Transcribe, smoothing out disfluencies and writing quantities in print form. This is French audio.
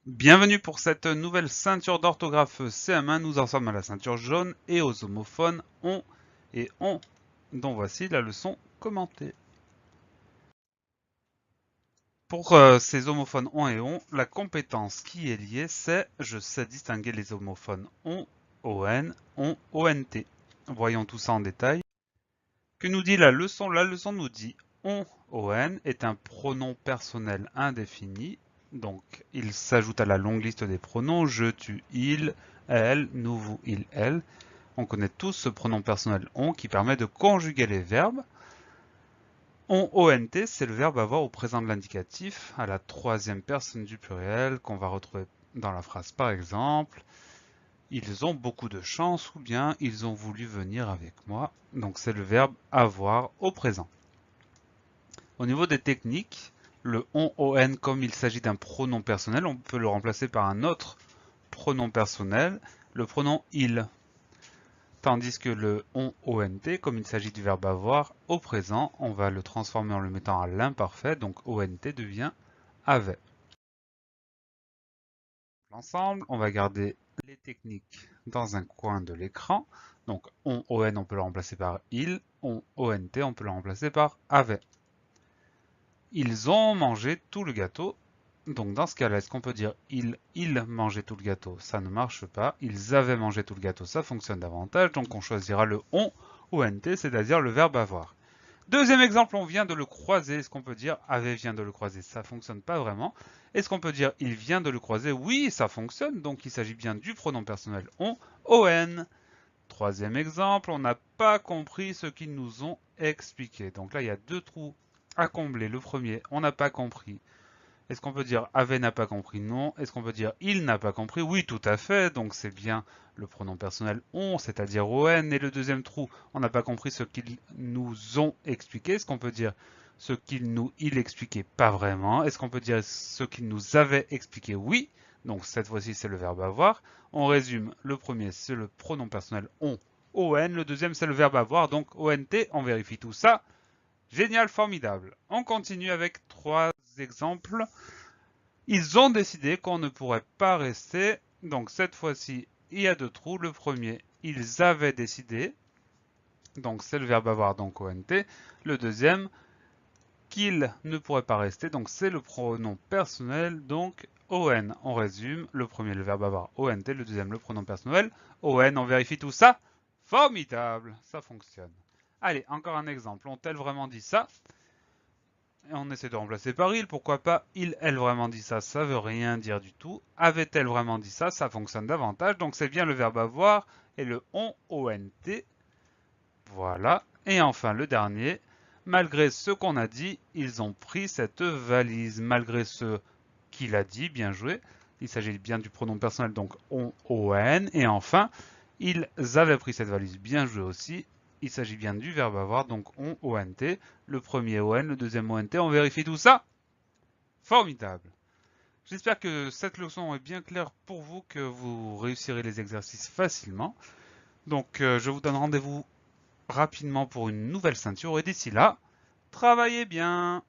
Bienvenue pour cette nouvelle ceinture d'orthographe CM1. Nous en sommes à la ceinture jaune et aux homophones on et on, dont voici la leçon commentée. Pour ces homophones on et on, la compétence qui est liée, c'est je sais distinguer les homophones on, on, ont. Voyons tout ça en détail. Que nous dit la leçon? La leçon nous dit on est un pronom personnel indéfini. Donc, il s'ajoute à la longue liste des pronoms je, tu, il, elle, nous, vous, il, elle. On connaît tous ce pronom personnel on qui permet de conjuguer les verbes. ont, c'est le verbe avoir au présent de l'indicatif, à la troisième personne du pluriel qu'on va retrouver dans la phrase par exemple. Ils ont beaucoup de chance ou bien ils ont voulu venir avec moi. Donc c'est le verbe avoir au présent. Au niveau des techniques, le on, comme il s'agit d'un pronom personnel, on peut le remplacer par un autre pronom personnel, le pronom il. Tandis que le ont, comme il s'agit du verbe avoir, au présent, on va le transformer en le mettant à l'imparfait, donc ont devient avait. Ensemble, on va garder les techniques dans un coin de l'écran. Donc on peut le remplacer par il, ont, on peut le remplacer par avait. Ils ont mangé tout le gâteau. Donc dans ce cas-là, est-ce qu'on peut dire ils mangeaient tout le gâteau? Ça ne marche pas. Ils avaient mangé tout le gâteau, ça fonctionne davantage. Donc on choisira le on, ont, c'est-à-dire le verbe avoir. Deuxième exemple, on vient de le croiser. Est-ce qu'on peut dire avait vient de le croiser? Ça fonctionne pas vraiment. Est-ce qu'on peut dire il vient de le croiser? Oui, ça fonctionne. Donc il s'agit bien du pronom personnel on. Troisième exemple, on n'a pas compris ce qu'ils nous ont expliqué. Donc là, il y a deux trous à combler. Le premier, on n'a pas compris. Est-ce qu'on peut dire avait n'a pas compris? Non. Est-ce qu'on peut dire il n'a pas compris? Oui, tout à fait. Donc c'est bien le pronom personnel on, c'est-à-dire on. Et le deuxième trou, on n'a pas compris ce qu'ils nous ont expliqué. Est-ce qu'on peut dire ce qu'ils nous il expliquait? Pas vraiment. Est-ce qu'on peut dire ce qu'ils nous avait expliqué? Oui. Donc cette fois-ci, c'est le verbe avoir. On résume. Le premier, c'est le pronom personnel on. Le deuxième, c'est le verbe avoir. Donc ont. On vérifie tout ça. Génial, formidable. On continue avec trois exemples. Ils ont décidé qu'on ne pourrait pas rester. Donc cette fois-ci, il y a deux trous. Le premier, ils avaient décidé. Donc c'est le verbe avoir, donc ont. Le deuxième, qu'ils ne pourraient pas rester. Donc c'est le pronom personnel, donc on. On résume. Le premier, le verbe avoir, ont. Le deuxième, le pronom personnel, on. On vérifie tout ça. Formidable, ça fonctionne. Allez, encore un exemple. Ont-elles vraiment dit ça? Et on essaie de remplacer par il, pourquoi pas il, elle vraiment dit ça, ça veut rien dire du tout. Avait-elle vraiment dit ça, ça fonctionne davantage. Donc c'est bien le verbe avoir et le ont. Voilà. Et enfin le dernier, malgré ce qu'on a dit, ils ont pris cette valise. Malgré ce qu'il a dit, bien joué. Il s'agit bien du pronom personnel, donc on. Et enfin, ils avaient pris cette valise, bien joué aussi. Il s'agit bien du verbe avoir, donc ont. Le premier on, le deuxième ont. On vérifie tout ça. Formidable. J'espère que cette leçon est bien claire pour vous, que vous réussirez les exercices facilement. Donc je vous donne rendez-vous rapidement pour une nouvelle ceinture et d'ici là, travaillez bien.